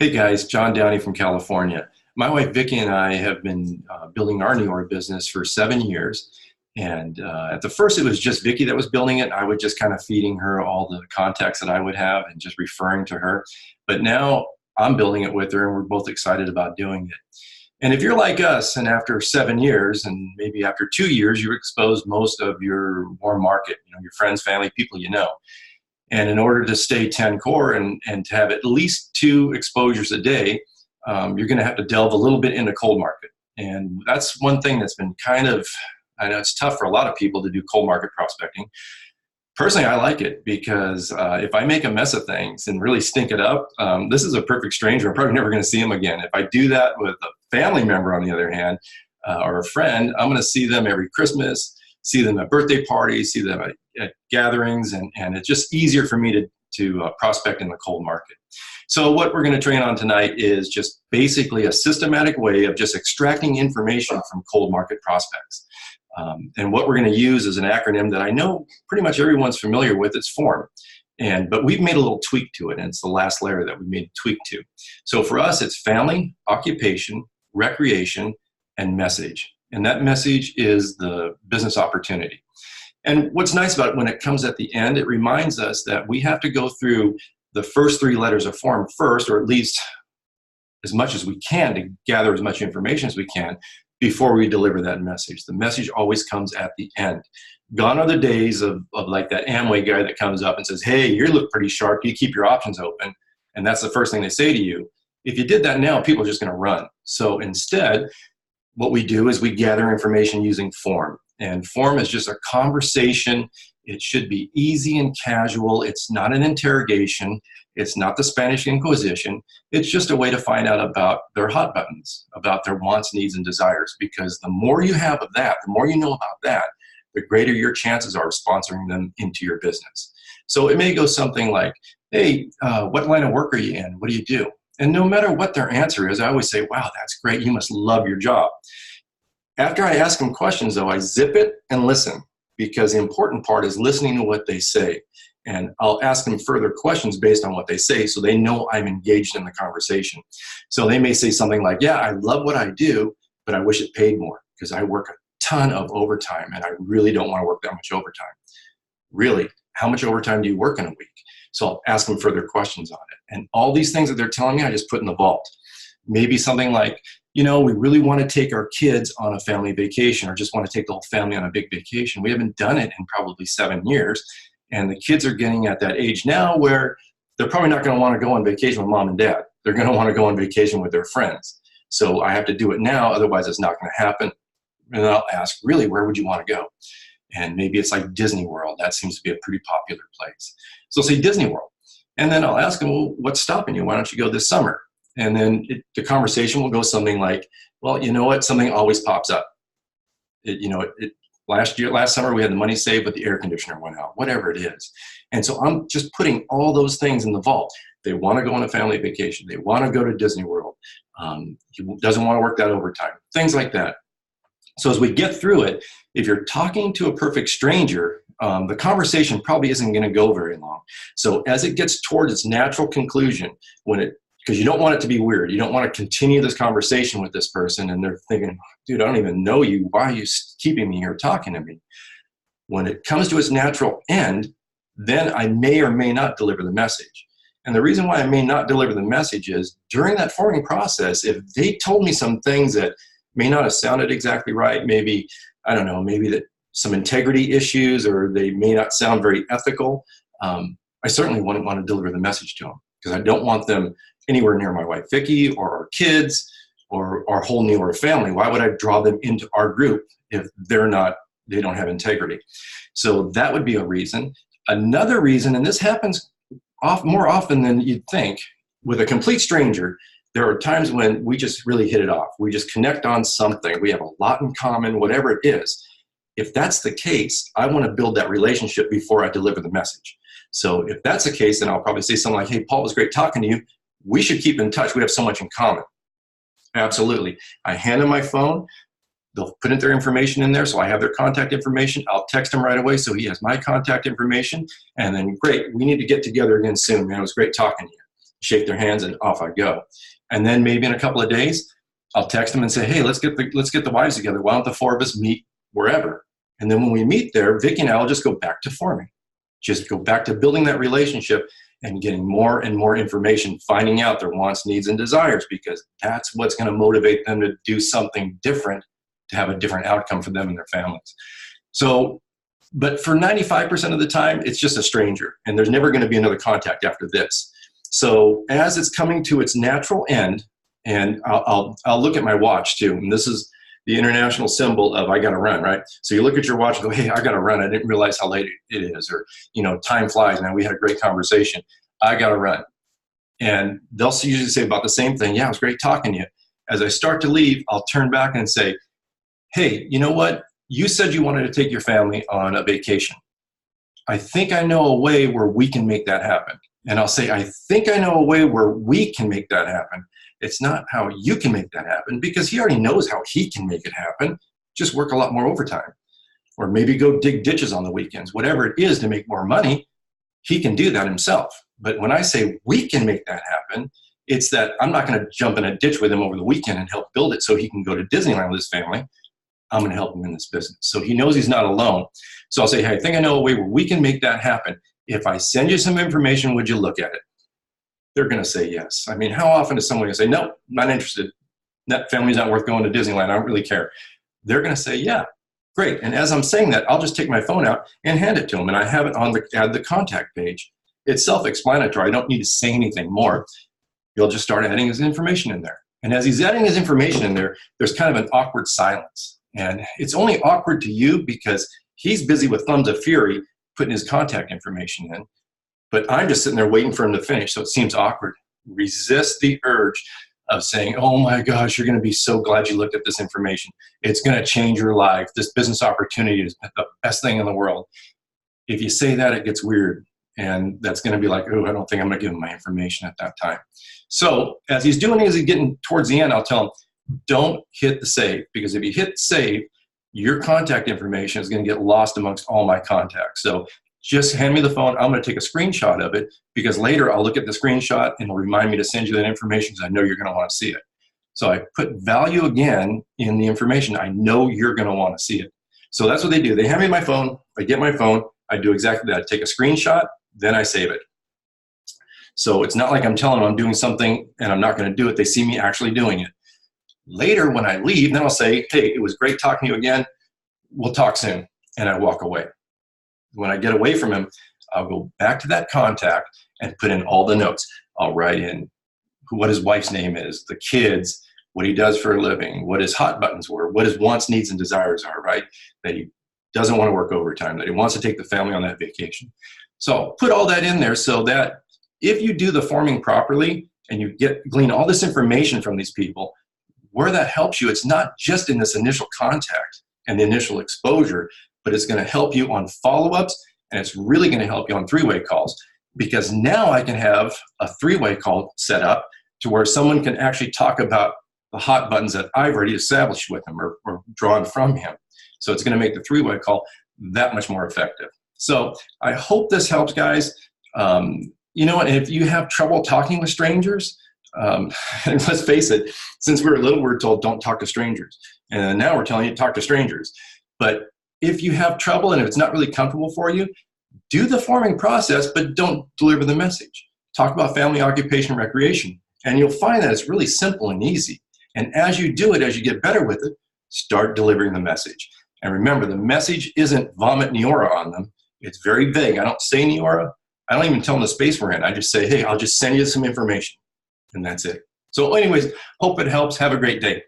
Hey guys, John Downey from California. My wife Vicki and I have been building our New York business for 7 years. And at the first, it was just Vicki that was building it. I would just kind of feeding her all the contacts that I would have and just referring to her. But now I'm building it with her, and we're both excited about doing it. And if you're like us, and after 7 years, and maybe after 2 years, you expose most of your warm market, your friends, family, people you know. And in order to stay 10 core and to have at least 2 exposures a day, you're going to have to delve a little bit into cold market. And that's one thing that's been I know it's tough for a lot of people to do cold market prospecting. Personally, I like it because if I make a mess of things and really stink it up, this is a perfect stranger. I'm probably never going to see him again. If I do that with a family member, on the other hand, or a friend, I'm going to see them every Christmas, see them at birthday parties, see them at gatherings, and it's just easier for me to prospect in the cold market. So what we're going to train on tonight is just basically a systematic way of just extracting information from cold market prospects. And what we're going to use is an acronym that I know pretty much everyone's familiar with. It's FORM. But we've made a little tweak to it, and it's the last layer that we made a tweak to. So for us, it's family, occupation, recreation, and message. And that message is the business opportunity. And what's nice about it, when it comes at the end, it reminds us that we have to go through the first 3 letters of FORM first, or at least as much as we can to gather as much information as we can before we deliver that message. The message always comes at the end. Gone are the days of like that Amway guy that comes up and says, hey, you look pretty sharp, you keep your options open. And that's the first thing they say to you. If you did that now, people are just going to run. So instead, what we do is we gather information using FORM. And FORM is just a conversation. It should be easy and casual. It's not an interrogation. It's not the Spanish Inquisition. It's just a way to find out about their hot buttons, about their wants, needs, and desires. Because the more you have of that, the more you know about that, the greater your chances are of sponsoring them into your business. So it may go something like, hey, what line of work are you in? What do you do? And no matter what their answer is, I always say, wow, that's great. You must love your job. After I ask them questions, though, I zip it and listen, because the important part is listening to what they say. And I'll ask them further questions based on what they say so they know I'm engaged in the conversation. So they may say something like, yeah, I love what I do, but I wish it paid more because I work a ton of overtime and I really don't want to work that much overtime. Really? How much overtime do you work in a week? So I'll ask them further questions on it. And all these things that they're telling me, I just put in the vault. Maybe something like, we really want to take our kids on a family vacation or just want to take the whole family on a big vacation. We haven't done it in probably 7 years. And the kids are getting at that age now where they're probably not going to want to go on vacation with mom and dad. They're going to want to go on vacation with their friends. So I have to do it now, otherwise it's not going to happen. And then I'll ask, really, where would you want to go? And maybe it's like Disney World. That seems to be a pretty popular place. So I'll say Disney World. And then I'll ask them, well, what's stopping you? Why don't you go this summer? And then the conversation will go something like, well, you know what? Something always pops up. Last summer we had the money saved, but the air conditioner went out, whatever it is. And so I'm just putting all those things in the vault. They want to go on a family vacation. They want to go to Disney World. He doesn't want to work that overtime, things like that. So as we get through it, if you're talking to a perfect stranger, the conversation probably isn't going to go very long. So as it gets towards its natural conclusion, because you don't want it to be weird. You don't want to continue this conversation with this person and they're thinking, dude, I don't even know you. Why are you keeping me here talking to me? When it comes to its natural end, then I may or may not deliver the message. And the reason why I may not deliver the message is during that forming process, if they told me some things that may not have sounded exactly right, maybe, I don't know, maybe that some integrity issues or they may not sound very ethical, I certainly wouldn't want to deliver the message to them because I don't want them anywhere near my wife, Vicki, or our kids, or our whole New York family. Why would I draw them into our group if they don't have integrity? So that would be a reason. Another reason, and this happens more often than you'd think, with a complete stranger, there are times when we just really hit it off. We just connect on something. We have a lot in common, whatever it is. If that's the case, I want to build that relationship before I deliver the message. So if that's the case, then I'll probably say something like, hey, Paul, it was great talking to you. We should keep in touch. We have so much in common. Absolutely. I hand them my phone. They'll put in their information in there, so I have their contact information. I'll text him right away, so he has my contact information. And then, great, we need to get together again soon, man. It was great talking to you. shake their hands, and off I go. And then maybe in a couple of days, I'll text them and say, hey, let's get the wives together. Why don't the four of us meet wherever? And then when we meet there, Vicki and I will just go back to forming, just go back to building that relationship and getting more and more information, finding out their wants, needs, and desires, because that's what's going to motivate them to do something different, to have a different outcome for them and their families. So, but for 95% of the time, it's just a stranger, and there's never going to be another contact after this. So as it's coming to its natural end, and I'll look at my watch too, and this is the international symbol of I got to run, right? So you look at your watch and go, hey, I got to run. I didn't realize how late it is. Or, time flies, man. We had a great conversation. I got to run. And they'll usually say about the same thing. Yeah, it was great talking to you. As I start to leave, I'll turn back and say, hey, you know what? You said you wanted to take your family on a vacation. I think I know a way where we can make that happen. And I'll say, I think I know a way where we can make that happen. It's not how you can make that happen, because he already knows how he can make it happen. Just work a lot more overtime, or maybe go dig ditches on the weekends. Whatever it is to make more money, he can do that himself. But when I say we can make that happen, it's that I'm not going to jump in a ditch with him over the weekend and help build it so he can go to Disneyland with his family. I'm going to help him in this business. So he knows he's not alone. So I'll say, hey, I think I know a way where we can make that happen. If I send you some information, would you look at it? They're going to say yes. I mean, how often is someone going to say, no, not interested. That family's not worth going to Disneyland. I don't really care. They're going to say, yeah, great. And as I'm saying that, I'll just take my phone out and hand it to them. And I have it on the contact page. It's self-explanatory. I don't need to say anything more. You'll just start adding his information in there. And as he's adding his information in there, there's kind of an awkward silence. And it's only awkward to you because he's busy with thumbs of fury putting his contact information in. But I'm just sitting there waiting for him to finish, so it seems awkward. Resist the urge of saying, oh my gosh, you're going to be so glad you looked at this information. It's going to change your life. This business opportunity is the best thing in the world. If you say that, it gets weird. And that's going to be like, oh, I don't think I'm going to give him my information at that time. So as he's doing it, as he's getting towards the end, I'll tell him, don't hit the save. Because if you hit save, your contact information is going to get lost amongst all my contacts. So just hand me the phone. I'm going to take a screenshot of it, because later I'll look at the screenshot and it'll remind me to send you that information, because I know you're going to want to see it. So I put value again in the information. I know you're going to want to see it. So that's what they do. They hand me my phone. I get my phone. I do exactly that. I take a screenshot, then I save it. So it's not like I'm telling them I'm doing something and I'm not going to do it. They see me actually doing it. Later when I leave, then I'll say, hey, it was great talking to you again. We'll talk soon. And I walk away. When I get away from him, I'll go back to that contact and put in all the notes. I'll write in what his wife's name is, the kids, what he does for a living, what his hot buttons were, what his wants, needs, and desires are, right? That he doesn't want to work overtime, that he wants to take the family on that vacation. So I'll put all that in there so that if you do the forming properly and you glean all this information from these people, where that helps you, it's not just in this initial contact and the initial exposure, but it's going to help you on follow-ups, and it's really going to help you on three-way calls, because now I can have a three-way call set up to where someone can actually talk about the hot buttons that I've already established with him or drawn from him. So it's going to make the three-way call that much more effective. So I hope this helps, guys. You know what? If you have trouble talking with strangers, and let's face it, since we were little, we were told don't talk to strangers. And now we're telling you to talk to strangers. But if you have trouble and if it's not really comfortable for you, do the forming process, but don't deliver the message. Talk about family, occupation, recreation. And you'll find that it's really simple and easy. And as you do it, as you get better with it, start delivering the message. And remember, the message isn't vomit Neora on them. It's very vague. I don't say Neora. I don't even tell them the space we're in. I just say, hey, I'll just send you some information. And that's it. So anyways, hope it helps. Have a great day.